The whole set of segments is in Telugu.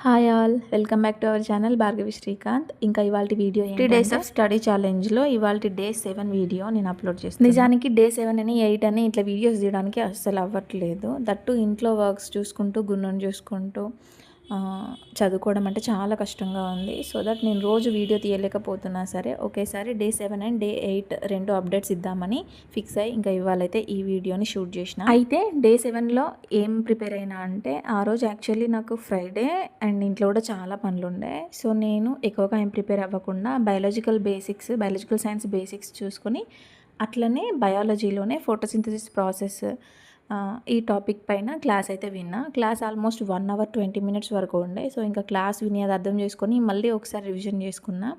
Hi all, welcome back to our channel Bhargavi Srikanth. ఇంకా ఇవాళ వీడియో 3 డేస్ ఆఫ్ స్టడీ ఛాలెంజ్లో ఇవాళ డే 7 వీడియో నేను అప్లోడ్ చేస్తాను. నిజానికి డే 7 అని 8 అని ఇట్లా వీడియోస్ తీయడానికి అస్సలు అవ్వట్లేదు. దట్టు ఇంట్లో వర్క్స్ చూసుకుంటూ గున్నును చూసుకుంటూ చదువుకోవడం అంటే చాలా కష్టంగా ఉంది. సో దట్ నేను రోజు వీడియో తీయలేకపోతున్నా సరే ఒకేసారి డే 7 అండ్ డే 8 రెండు అప్డేట్స్ ఇద్దామని ఫిక్స్ అయ్యి ఇంకా ఇవాళైతే ఈ వీడియోని షూట్ చేసిన. అయితే డే 7లో ఏం ప్రిపేర్ అయినా అంటే ఆ రోజు యాక్చువల్లీ నాకు ఫ్రైడే అండ్ ఇంట్లో కూడా చాలా పనులు ఉండే. సో నేను ఎక్కువగా ఏం ప్రిపేర్ అవ్వకుండా బయాలజికల్ సైన్స్ బేసిక్స్ చూసుకొని అట్లనే బయాలజీలోనే ఫోటోసింథసిస్ ప్రాసెస్ ఈ టాపిక్ పైన క్లాస్ అయితే విన్నా. క్లాస్ ఆల్మోస్ట్ 1 అవర్ 20 మినిట్స్ వరకు ఉండే. సో ఇంకా క్లాస్ విని అది అర్థం చేసుకొని మళ్ళీ ఒకసారి రివిజన్ చేసుకున్నా.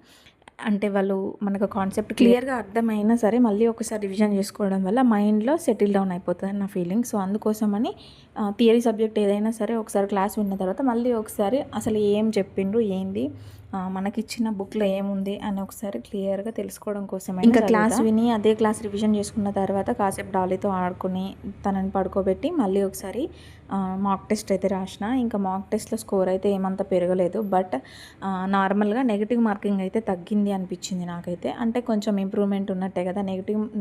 అంటే వాళ్ళు మనకు కాన్సెప్ట్ క్లియర్గా అర్థమైనా సరే మళ్ళీ ఒకసారి రివిజన్ చేసుకోవడం వల్ల మైండ్లో సెటిల్ డౌన్ అయిపోతుంది నా ఫీలింగ్. సో అందుకోసమని థియరీ సబ్జెక్ట్ ఏదైనా సరే ఒకసారి క్లాస్ విన్న తర్వాత మళ్ళీ ఒకసారి అసలు ఏం చెప్పిండ్రు ఏంది మనకిచ్చిన బుక్లో ఏముంది అని ఒకసారి క్లియర్గా తెలుసుకోవడం కోసమే ఇంకా క్లాస్ విని అదే క్లాస్ రివిజన్ చేసుకున్న తర్వాత కాసేపు డాలీతో ఆడుకుని తనని పడుకోబెట్టి మళ్ళీ ఒకసారి మాక్ టెస్ట్ అయితే రాసిన. ఇంకా మాక్ టెస్ట్లో స్కోర్ అయితే ఏమంత పెరగలేదు, బట్ నార్మల్గా నెగిటివ్ మార్కింగ్ అయితే తగ్గింది అనిపించింది నాకైతే. అంటే కొంచెం ఇంప్రూవ్మెంట్ ఉన్నట్టే కదా.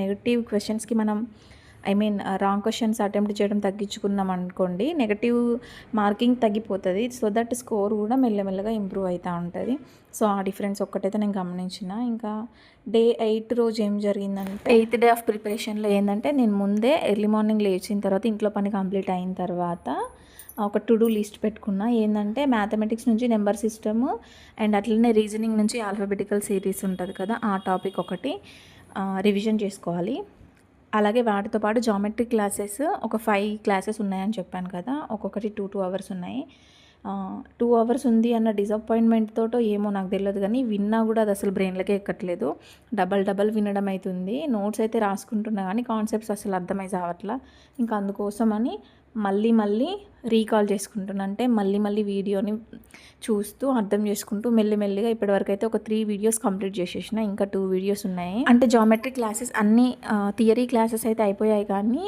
నెగిటివ్ క్వశ్చన్స్కి మనం రాంగ్ క్వశ్చన్స్ అటెంప్ట్ చేయడం తగ్గించుకున్నాం అనుకోండి, నెగటివ్ మార్కింగ్ తగ్గిపోతుంది. సో దట్ స్కోర్ కూడా మెల్లమెల్లగా ఇంప్రూవ్ అవుతూ ఉంటుంది. సో ఆ డిఫరెన్స్ ఒక్కటైతే నేను గమనించిన. ఇంకా డే 8 రోజు ఏం జరిగిందంటే 8th డే ఆఫ్ ప్రిపరేషన్లో ఏంటంటే నేను ముందే ఎర్లీ మార్నింగ్ లేచిన తర్వాత ఇంట్లో పని కంప్లీట్ అయిన తర్వాత ఒక టు డూ లిస్ట్ పెట్టుకున్నా. ఏంటంటే మ్యాథమెటిక్స్ నుంచి నెంబర్ సిస్టమ్ అండ్ అట్లనే రీజనింగ్ నుంచి ఆల్ఫాబెటికల్ సిరీస్ ఉంటుంది కదా, ఆ టాపిక్ ఒకటి రివిజన్ చేసుకోవాలి. అలాగే వాటితో పాటు జామెట్రీ క్లాసెస్ ఒక 5 క్లాసెస్ ఉన్నాయని చెప్పాను కదా, ఒక్కొక్కటి 2 అవర్స్ ఉన్నాయి. 2 అవర్స్ ఉంది అన్న డిసప్పాయింట్మెంట్ తోటో ఏమో నాకు తెలియదు, కానీ విన్నా కూడా అది అసలు బ్రెయిన్లకే ఎక్కట్లేదు. డబల్ వినడం అవుతుంది. నోట్స్ అయితే రాసుకుంటున్నా కానీ కాన్సెప్ట్స్ అసలు అర్థమై చావట్లా. ఇంకా అందుకోసమని మళ్ళీ రీకాల్ చేసుకుంటున్నా. అంటే మళ్ళీ వీడియోని చూస్తూ అర్థం చేసుకుంటూ మెల్లిమెల్లిగా ఇప్పటివరకు అయితే ఒక 3 వీడియోస్ కంప్లీట్ చేసేసిన. ఇంకా 2 వీడియోస్ ఉన్నాయి. అంటే జామెట్రీ క్లాసెస్ అన్నీ థియరీ క్లాసెస్ అయితే అయిపోయాయి, కానీ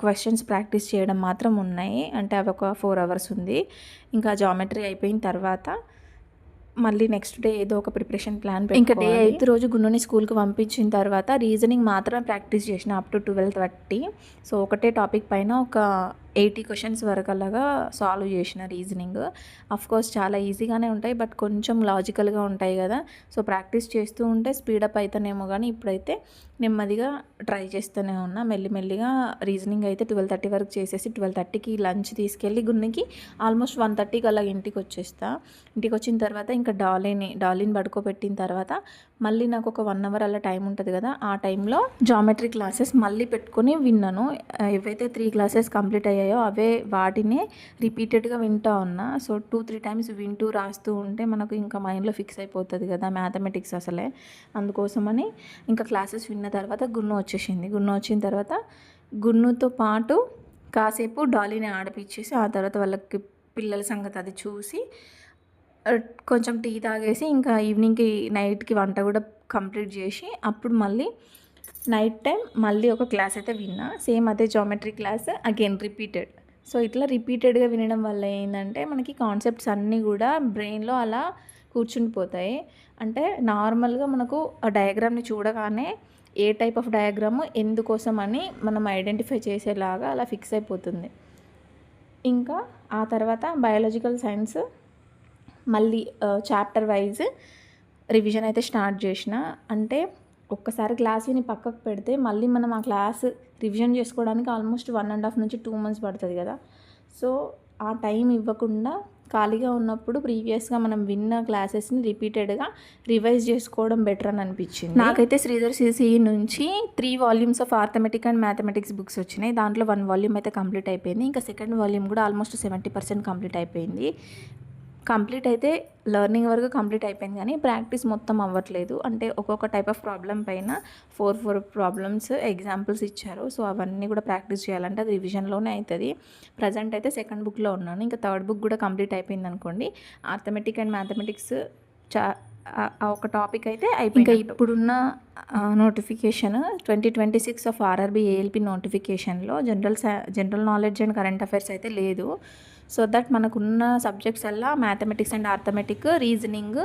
క్వశ్చన్స్ ప్రాక్టీస్ చేయడం మాత్రం ఉన్నాయి. అంటే అవి ఒక 4 అవర్స్ ఉంది. ఇంకా జామెట్రీ అయిపోయిన తర్వాత మళ్ళీ నెక్స్ట్ డే ఏదో ఒక ప్రిపరేషన్ ప్లాన్ ఇంకా డే 8th రోజు గున్నుని స్కూల్కి పంపించిన తర్వాత రీజనింగ్ మాత్రమే ప్రాక్టీస్ చేసిన అప్ టు 12:30. సో ఒకటే టాపిక్ పైన ఒక 80 క్వశ్చన్స్ వరకు అలాగా సాల్వ్ చేసిన రీజనింగ్. కోర్స్ చాలా ఈజీగానే ఉంటాయి, బట్ కొంచెం లాజికల్గా ఉంటాయి కదా. సో ప్రాక్టీస్ చేస్తూ ఉంటే స్పీడప్ అవుతానేమో, కానీ ఇప్పుడైతే నెమ్మదిగా ట్రై చేస్తూనే ఉన్నా. మెల్లిమెల్లిగా రీజనింగ్ అయితే 12:30 వరకు చేసేసి 12:30కి లంచ్ తీసుకెళ్ళి గున్నికి ఆల్మోస్ట్ 1:30కి అలా ఇంటికి వచ్చేస్తా. ఇంటికి వచ్చిన తర్వాత ఇంకా డాలీని పడుకోబెట్టిన తర్వాత మళ్ళీ నాకు ఒక 1 అవర్ అలా టైం ఉంటుంది కదా, ఆ టైంలో జామెట్రీ క్లాసెస్ మళ్ళీ పెట్టుకొని విన్నాను. ఏవైతే 3 క్లాసెస్ కంప్లీట్ అయ్యాయో అవే వాటినే రిపీటెడ్గా వింటూ ఉన్నా. సో 2-3 టైమ్స్ వింటూ రాస్తూ ఉంటే మనకు ఇంకా మైండ్లో ఫిక్స్ అయిపోతుంది కదా మ్యాథమెటిక్స్ అసలే. అందుకోసమని ఇంకా క్లాసెస్ విన్న తర్వాత గున్ను వచ్చేసింది. గున్ను వచ్చిన తర్వాత గున్నుతో పాటు కాసేపు డాలీని ఆడిపించేసి ఆ తర్వాత వాళ్ళకి పిల్లల సంగతి అది చూసి కొంచెం టీ తాగేసి ఇంకా ఈవినింగ్కి నైట్కి వంట కూడా కంప్లీట్ చేసి అప్పుడు మళ్ళీ నైట్ టైం మళ్ళీ ఒక క్లాస్ అయితే విన్నా. సేమ్ అదే geometry class again repeated. So ఇట్లా రిపీటెడ్గా వినడం వల్ల ఏంటంటే మనకి కాన్సెప్ట్స్ అన్నీ కూడా బ్రెయిన్లో అలా కూర్చుండిపోతాయి. అంటే నార్మల్గా మనకు ఆ డయాగ్రామ్ని చూడగానే ఏ టైప్ ఆఫ్ డయాగ్రామ్ ఎందుకోసం అని మనం ఐడెంటిఫై చేసేలాగా అలా ఫిక్స్ అయిపోతుంది. ఇంకా ఆ తర్వాత బయాలజికల్ సైన్స్ మళ్ళీ చాప్టర్ వైజ్ రివిజన్ అయితే స్టార్ట్ చేసిన. అంటే ఒక్కసారి క్లాస్ విని పక్కకు పెడితే మళ్ళీ మనం ఆ క్లాస్ రివిజన్ చేసుకోవడానికి ఆల్మోస్ట్ 1.5 నుంచి 2 months పడుతుంది కదా. సో ఆ టైం ఇవ్వకుండా ఖాళీగా ఉన్నప్పుడు ప్రీవియస్గా మనం విన్న క్లాసెస్ని రిపీటెడ్గా రివైజ్ చేసుకోవడం బెటర్ అని అనిపించింది నాకైతే. శ్రీధర్ సిసి నుంచి 3 volumes of arithmetic and mathematics books వచ్చినాయి. దాంట్లో 1 వాల్యూమ్ అయితే కంప్లీట్ అయిపోయింది. ఇంకా సెకండ్ వాల్యూమ్ కూడా ఆల్మోస్ట్ 70% కంప్లీట్ అయిపోయింది. కంప్లీట్ అయితే లెర్నింగ్ వరకు కంప్లీట్ అయిపోయింది, కానీ ప్రాక్టీస్ మొత్తం అవ్వట్లేదు. అంటే ఒక్కొక్క టైప్ ఆఫ్ ప్రాబ్లం పైన 4 ప్రాబ్లమ్స్ ఎగ్జాంపుల్స్ ఇచ్చారు. సో అవన్నీ కూడా ప్రాక్టీస్ చేయాలంటే అది రివిజన్లోనే అవుతుంది. ప్రజెంట్ అయితే సెకండ్ బుక్లో ఉన్నాను. ఇంకా థర్డ్ బుక్ కూడా కంప్లీట్ అయిపోయింది అనుకోండి. ఆర్థమెటిక్ అండ్ మ్యాథమెటిక్స్ ఒక టాపిక్ అయితే అయిపోయింది. ఇంకా ఇప్పుడున్న నోటిఫికేషన్ 2026 ఆఫ్ RRB ALP నోటిఫికేషన్లో general knowledge and current affairs అయితే లేదు. సో దట్ మనకున్న సబ్జెక్ట్స్ అలా mathematics and arithmetic, reasoning,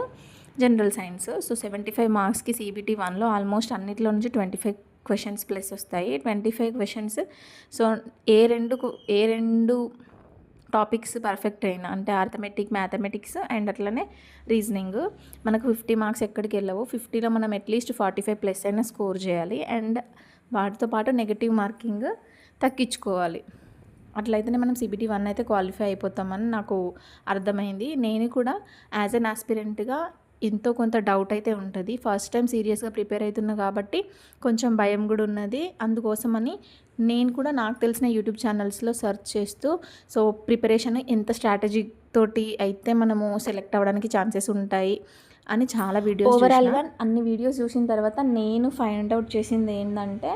general science. So 75 మార్క్స్కి CBT 1లో ఆల్మోస్ట్ అన్నిట్లో నుంచి 25 క్వశ్చన్స్ ప్లస్ వస్తాయి. 25 క్వశ్చన్స్. సో ఏ రెండు టాపిక్స్ పర్ఫెక్ట్ అయినా అంటే ఆర్థమెటిక్, మ్యాథమెటిక్స్ అండ్ అట్లనే రీజనింగ్ మనకు 50 మార్క్స్ ఎక్కడికి వెళ్ళవు. 50లో మనం అట్లీస్ట్ 45 ప్లస్ అయినా స్కోర్ చేయాలి. అండ్ వాటితో పాటు నెగటివ్ మార్కింగ్ తగ్గించుకోవాలి. అట్లయితేనే మనం CBT 1 అయితే క్వాలిఫై అయిపోతామని నాకు అర్థమైంది. నేను కూడా యాజ్ అన్ ఆస్పిరెంట్గా ఎంతో కొంత డౌట్ అయితే ఉంటుంది. ఫస్ట్ టైం సీరియస్గా ప్రిపేర్ అవుతున్నా కాబట్టి కొంచెం భయం కూడా ఉన్నది. అందుకోసమని నేను కూడా నాకు తెలిసిన యూట్యూబ్ ఛానల్స్లో సెర్చ్ చేస్తూ సో ప్రిపరేషన్ ఎంత స్ట్రాటజీ తోటి అయితే మనము సెలెక్ట్ అవ్వడానికి ఛాన్సెస్ ఉంటాయి అని చాలా వీడియోస్ ఓవరాల్గా అన్ని వీడియోస్ చూసిన తర్వాత నేను ఫైండ్ అవుట్ చేసింది ఏంటంటే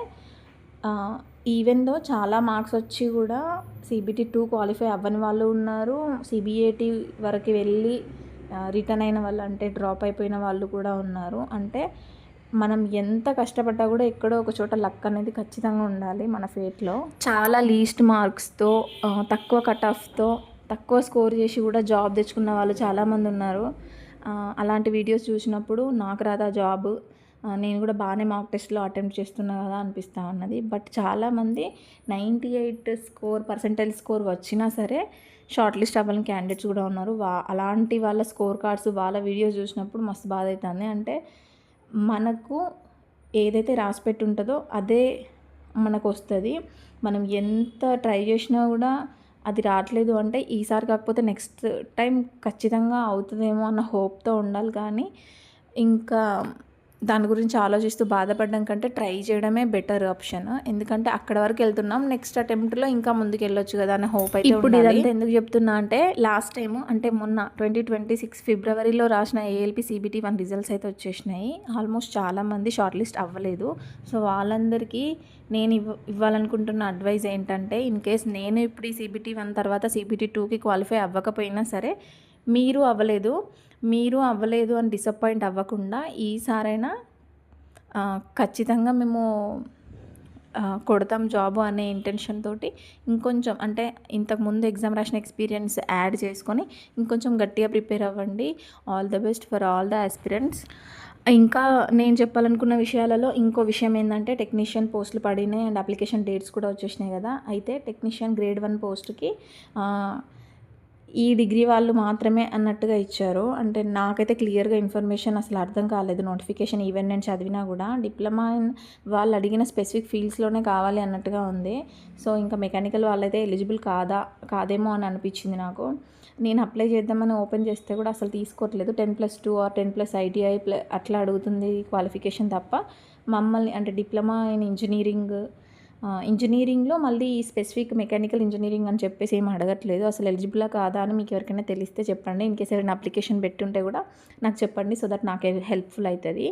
ఈవెన్ దో చాలా మార్క్స్ వచ్చి కూడా CBT 2 క్వాలిఫై అవ్వని వాళ్ళు ఉన్నారు. CBAT వరకు వెళ్ళి రిటర్న్ అయిన వాళ్ళు అంటే డ్రాప్ అయిపోయిన వాళ్ళు కూడా ఉన్నారు. అంటే మనం ఎంత కష్టపడ్డా కూడా ఎక్కడో ఒక చోట లక్ అనేది ఖచ్చితంగా ఉండాలి మన ఫేట్లో. చాలా లీస్ట్ మార్క్స్తో తక్కువ కట్ ఆఫ్తో తక్కువ స్కోర్ చేసి కూడా జాబ్ తెచ్చుకున్న వాళ్ళు చాలామంది ఉన్నారు. అలాంటి వీడియోస్ చూసినప్పుడు నాకు రాదా జాబ్, నేను కూడా బాగానే మాక్ టెస్ట్లో అటెంప్ట్ చేస్తున్నా కదా అనిపిస్తూ ఉన్నది. బట్ చాలామంది 98 పర్సెంటైల్ స్కోర్ వచ్చినా సరే షార్ట్ లిస్ట్ అవ్వాలని క్యాండిడేట్స్ కూడా ఉన్నారు. అలాంటి వాళ్ళ స్కోర్ కార్డ్స్ వాళ్ళ వీడియోస్ చూసినప్పుడు మస్తు బాధ అవుతుంది. అంటే మనకు ఏదైతే రాసిపెట్టి ఉంటుందో అదే మనకు వస్తుంది. మనం ఎంత ట్రై చేసినా కూడా అది రావట్లేదు అంటే ఈసారి కాకపోతే నెక్స్ట్ టైం ఖచ్చితంగా అవుతుందేమో అన్న హోప్తో ఉండాలి. కానీ ఇంకా దాని గురించి ఆలోచిస్తూ బాధపడడం కంటే ట్రై చేయడమే బెటర్ ఆప్షన్. ఎందుకంటే అక్కడ వరకు వెళ్తున్నాం, నెక్స్ట్ అటెంప్ట్లో ఇంకా ముందుకు వెళ్ళొచ్చు కదా అనే హోప్ అయితే ఇప్పుడు ఇదంతా ఎందుకు చెప్తున్నా అంటే లాస్ట్ టైం అంటే మొన్న 2026 ఫిబ్రవరిలో రాసిన ALP CBT 1 రిజల్ట్స్ అయితే వచ్చేసినాయి. ఆల్మోస్ట్ చాలామంది షార్ట్ లిస్ట్ అవ్వలేదు. సో వాళ్ళందరికీ నేను ఇవ్వాలనుకుంటున్న అడ్వైజ్ ఏంటంటే ఇన్ కేస్ నేను ఇప్పుడు ఈ CBT 1 తర్వాత CBT 2కి క్వాలిఫై అవ్వకపోయినా సరే మీరు అవ్వలేదు అని డిసప్పాయింట్ అవ్వకుండా ఈసారైనా ఖచ్చితంగా మేము కొడతాం జాబు అనే ఇంటెన్షన్ తోటి ఇంకొంచెం అంటే ఇంతకుముందు ఎగ్జామ్ రాసిన ఎక్స్పీరియన్స్ యాడ్ చేసుకొని ఇంకొంచెం గట్టిగా ప్రిపేర్ అవ్వండి. All the best for all the aspirants. ఇంకా నేను చెప్పాలనుకున్న విషయాలలో ఇంకో విషయం ఏంటంటే టెక్నీషియన్ పోస్టులు పడినాయి అండ్ అప్లికేషన్ డేట్స్ కూడా వచ్చేసినాయి కదా. అయితే టెక్నీషియన్ గ్రేడ్ 1 పోస్ట్కి ఈ డిగ్రీ వాళ్ళు మాత్రమే అన్నట్టుగా ఇచ్చారు. అంటే నాకైతే క్లియర్గా ఇన్ఫర్మేషన్ అసలు అర్థం కాలేదు. నోటిఫికేషన్ ఈవెన్ నేను చదివినా కూడా డిప్లొమా వాళ్ళు అడిగిన స్పెసిఫిక్ ఫీల్డ్స్లోనే కావాలి అన్నట్టుగా ఉంది. సో ఇంకా మెకానికల్ వాళ్ళైతే ఎలిజిబుల్ కాదేమో అని అనిపించింది నాకు. నేను అప్లై చేద్దామని ఓపెన్ చేస్తే కూడా అసలు తీసుకోవట్లేదు. 10+2 ఆర్ 10+ ITI అట్లా అడుగుతుంది క్వాలిఫికేషన్ తప్ప. మమ్మల్ని అంటే డిప్లొమా ఇన్ ఇంజనీరింగ్లో మళ్ళీ స్పెసిఫిక్ మెకానికల్ ఇంజనీరింగ్ అని చెప్పేసి ఏం అడగట్లేదు. అసలు ఎలిజిబులా కాదా అని మీకు ఎవరికైనా తెలిస్తే చెప్పండి. ఇన్ కేస్ ఎవరైనా అప్లికేషన్ పెట్టుంటే కూడా నాకు చెప్పండి. సో దట్ నాకు హెల్ప్ఫుల్ అవుతుంది.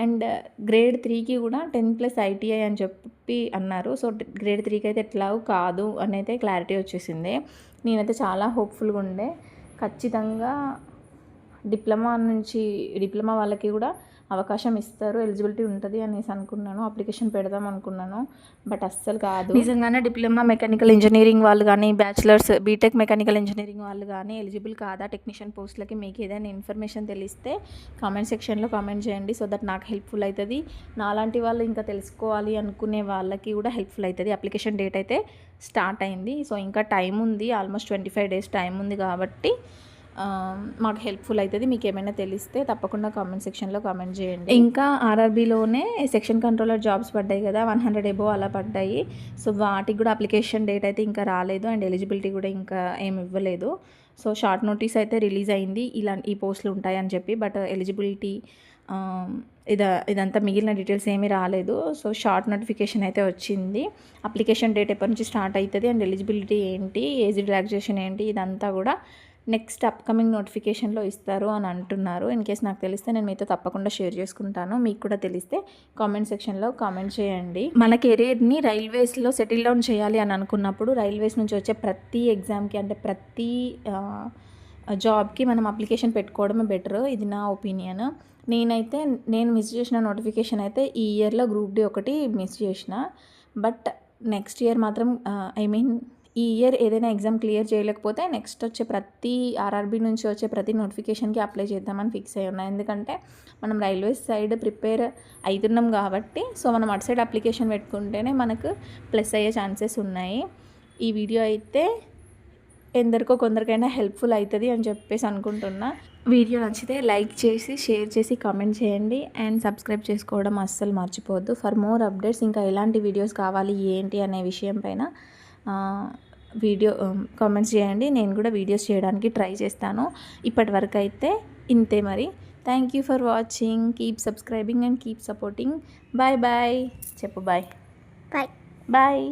అండ్ గ్రేడ్ 3కి కూడా 10+ ITI అని చెప్పి అన్నారు. సో గ్రేడ్ 3కి అయితే ఎట్లా కాదు అని అయితే క్లారిటీ వచ్చేసింది. నేనైతే చాలా హోప్ఫుల్గా ఉండే ఖచ్చితంగా డిప్లొమా వాళ్ళకి కూడా అవకాశం ఇస్తారు, ఎలిజిబిలిటీ ఉంటుంది అనేసి అనుకున్నాను. అప్లికేషన్ పెడదాం అనుకున్నాను, బట్ అస్సలు కాదు. నిజంగానే డిప్లొమా మెకానికల్ ఇంజనీరింగ్ వాళ్ళు కానీ బ్యాచిలర్స్ బీటెక్ మెకానికల్ ఇంజనీరింగ్ వాళ్ళు కానీ ఎలిజిబుల్ కాదా టెక్నీషియన్ పోస్టులకి? మీకు ఏదైనా ఇన్ఫర్మేషన్ తెలిస్తే కామెంట్ సెక్షన్లో కామెంట్ చేయండి. సో దట్ నాకు హెల్ప్ఫుల్ అవుతుంది. నాలాంటి వాళ్ళు ఇంకా తెలుసుకోవాలి అనుకునే వాళ్ళకి కూడా హెల్ప్ఫుల్ అవుతుంది. అప్లికేషన్ డేట్ అయితే స్టార్ట్ అయింది. సో ఇంకా టైం ఉంది, ఆల్మోస్ట్ 25 days టైం ఉంది కాబట్టి మాకు హెల్ప్ఫుల్ అవుతుంది. మీకు ఏమైనా తెలిస్తే తప్పకుండా కామెంట్ సెక్షన్లో కామెంట్ చేయండి. ఇంకా RRBలోనే సెక్షన్ కంట్రోలర్ జాబ్స్ పడ్డాయి కదా, 100 above అలా పడ్డాయి. సో వాటికి కూడా అప్లికేషన్ డేట్ అయితే ఇంకా రాలేదు అండ్ ఎలిజిబిలిటీ కూడా ఇంకా ఏమి ఇవ్వలేదు. సో షార్ట్ నోటీస్ అయితే రిలీజ్ అయింది ఈ పోస్టులు ఉంటాయని చెప్పి. బట్ ఎలిజిబిలిటీ ఇదంతా మిగిలిన డీటెయిల్స్ ఏమీ రాలేదు. సో షార్ట్ నోటిఫికేషన్ అయితే వచ్చింది. అప్లికేషన్ డేట్ ఎప్పటి నుంచి స్టార్ట్ అవుతుంది అండ్ ఎలిజిబిలిటీ ఏంటి, ఏజ్ రిలాక్సేషన్ ఏంటి, ఇదంతా కూడా నెక్స్ట్ అప్కమింగ్ నోటిఫికేషన్లో ఇస్తారు అని అంటున్నారు. ఇన్ కేస్ నాకు తెలిస్తే నేను మీతో తప్పకుండా షేర్ చేసుకుంటాను. మీకు కూడా తెలిస్తే కామెంట్ సెక్షన్లో కామెంట్ చేయండి. మన కెరీర్ని రైల్వేస్లో సెటిల్ డౌన్ చేయాలి అని అనుకున్నప్పుడు రైల్వేస్ నుంచి వచ్చే ప్రతి ఎగ్జామ్కి అంటే ప్రతి జాబ్కి మనం అప్లికేషన్ పెట్టుకోవడమే బెటర్. ఇది నా ఒపీనియన్. నేను మిస్ చేసిన నోటిఫికేషన్ అయితే ఈ ఇయర్లో గ్రూప్ D ఒకటి మిస్ చేసిన. బట్ నెక్స్ట్ ఇయర్ మాత్రం ఈ ఇయర్ ఏదైనా ఎగ్జామ్ క్లియర్ చేయలేకపోతే నెక్స్ట్ వచ్చే ప్రతి ఆర్ఆర్బీ నుంచి వచ్చే ప్రతి నోటిఫికేషన్కి అప్లై చేద్దామని ఫిక్స్ అయ్యి ఉన్నాను. ఎందుకంటే మనం రైల్వేస్ సైడ్ ప్రిపేర్ అవుతున్నాం కాబట్టి సో మనం అటు సైడ్ అప్లికేషన్ పెట్టుకుంటేనే మనకు ప్లస్ అయ్యే ఛాన్సెస్ ఉన్నాయి. ఈ వీడియో అయితే ఎందరికో కొందరికైనా హెల్ప్ఫుల్ అవుతుంది అని చెప్పేసి అనుకుంటున్నా. వీడియో నచ్చితే లైక్ చేసి షేర్ చేసి కామెంట్ చేయండి అండ్ సబ్స్క్రైబ్ చేసుకోవడం అస్సలు మర్చిపోవద్దు. ఫర్ మోర్ అప్డేట్స్ ఇంకా ఎలాంటి వీడియోస్ కావాలి ఏంటి అనే విషయం పైన వీడియో కామెంట్స్ చేయండి. నేను కూడా వీడియోస్ చేయడానికి ట్రై చేస్తాను. ఇప్పటి వరకు అయితే ఇంతే మరి. Thank you for watching. Keep subscribing and keep supporting. Bye bye చెప్పు. Bye bye bye.